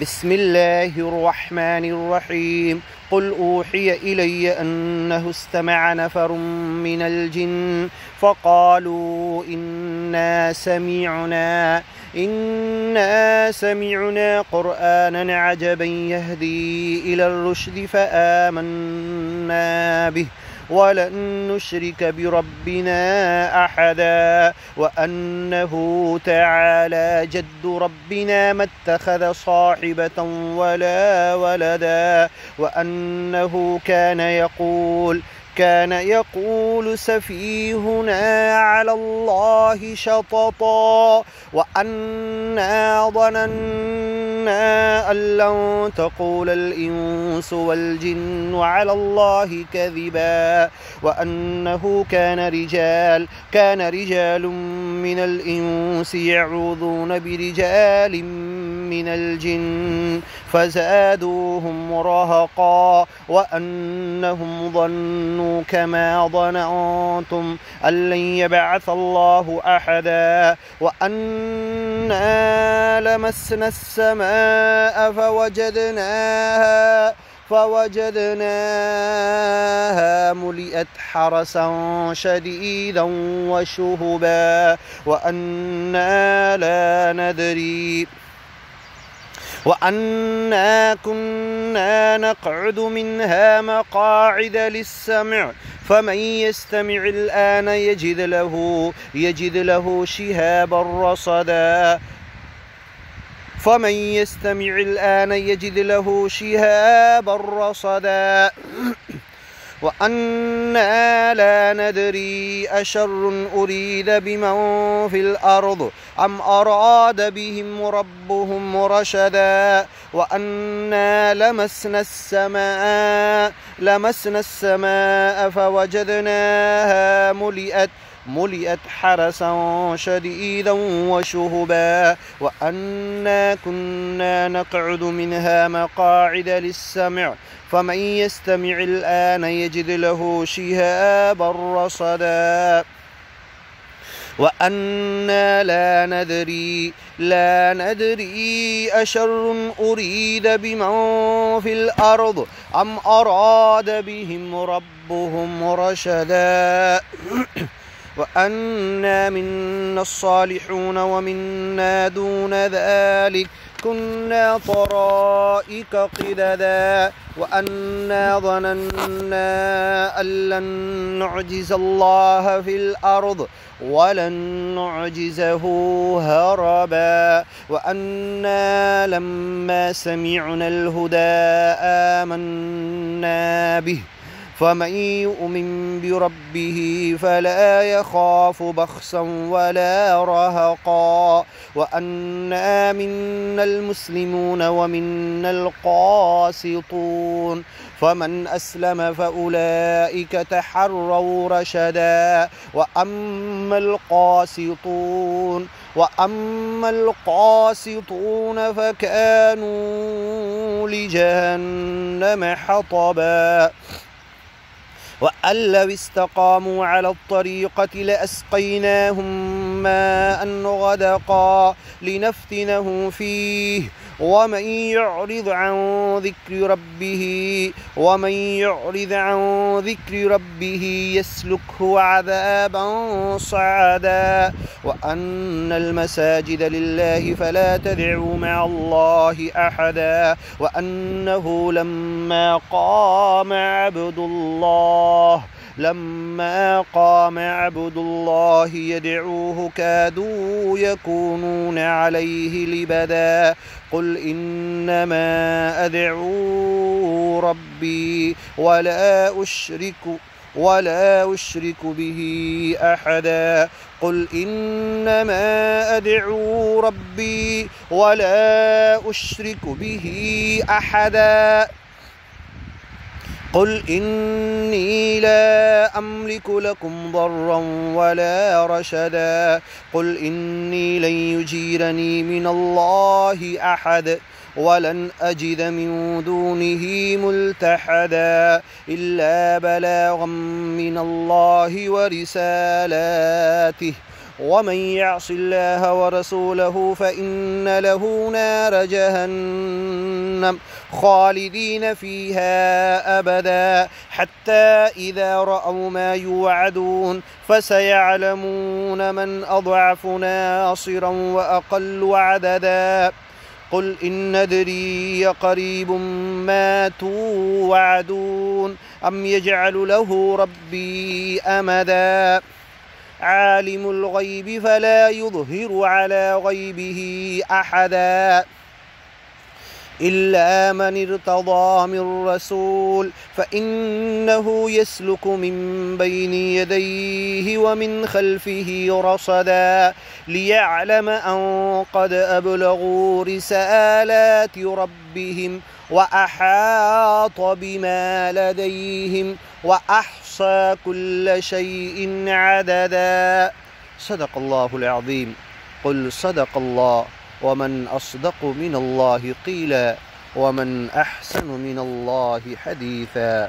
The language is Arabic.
بسم الله الرحمن الرحيم. قل أوحي إلي أنه استمع نفر من الجن فقالوا إنا سمعنا قرآنا عجبا يهدي إلى الرشد فآمنا به ولن نشرك بربنا أحدا وأنه تعالى جد ربنا ما اتخذ صاحبة ولا ولدا وأنه كان يقول سفيهنا على الله شططا وأنا ظننا أن لن تقول الإنس والجن على الله كذبا وأنه كان رجال من الإنس يعوذون برجال من الجن فزادوهم رهقا وأنهم ظنوا كما ظننتم أن لن يبعث الله أحدا وأنا لمسنا السماء فوجدناها ملئت حرسا شديدا وشهبا وأنا كنا نقعد منها مقاعد للسمع فمن يستمع الآن يجد له شهابا رصدا وأنا لا ندري أشر أريد بمن في الأرض أم أراد بهم ربهم رشدا وأنا لمسنا السماء فوجدناها ملئت حرسا شديدا وشهبا وأنا كنا نقعد منها مقاعد للسمع فمن يستمع الآن يجد له شهابا رصدا وأنا لا ندري أشر أريد بمن في الأرض أم أراد بهم ربهم رشدا وأنا منا الصالحون ومنا دون ذلك كنا طرائق قددا وأنا ظننا أن لن نعجز الله في الأرض ولن نعجزه هربا وأنا لما سمعنا الهدى آمنا به فمن يؤمن بربه فلا يخاف بخسا ولا رهقا وأنا منا المسلمون ومنا القاسطون فمن أسلم فأولئك تحروا رشدا وأما القاسطون فكانوا لجهنم حطبا وأن لو استقاموا على الطريقة لأسقيناهم ماء غدقا لنفتنهم فيه ومن يعرض عن ذكر ربه يسلكه عذابا صعدا وأن المساجد لله فلا تدعوا مع الله أحدا وأنه لما قام عبد الله يدعوه كادوا يكونون عليه لبدا قل إنما أدعو ربي ولا أشرك به أحدا قل إنما أدعو ربي ولا أشرك به أحدا قل إني لا أملك لكم ضرا ولا رشدا قل إني لن يجيرني من الله أحد ولن أجد من دونه ملتحدا إلا بلاغا من الله ورسالاته ومن يعص الله ورسوله فإن له نار جهنم خالدين فيها أبدا حتى إذا رأوا ما يوعدون فسيعلمون من أضعف ناصرا وأقل عددا قل إن ندري قريب ما توعدون أم يجعل له ربي أمدا عالم الغيب فلا يظهر على غيبه أحدا إلا من ارتضى من رسول فإنه يسلك من بين يديه ومن خلفه رصدا ليعلم أن قد أبلغوا رسالات ربهم وأحاط بما لديهم وأحصى كل شيء عددا. صدق الله العظيم. قل صدق الله ومن أصدق من الله قيلا ومن أحسن من الله حديثا.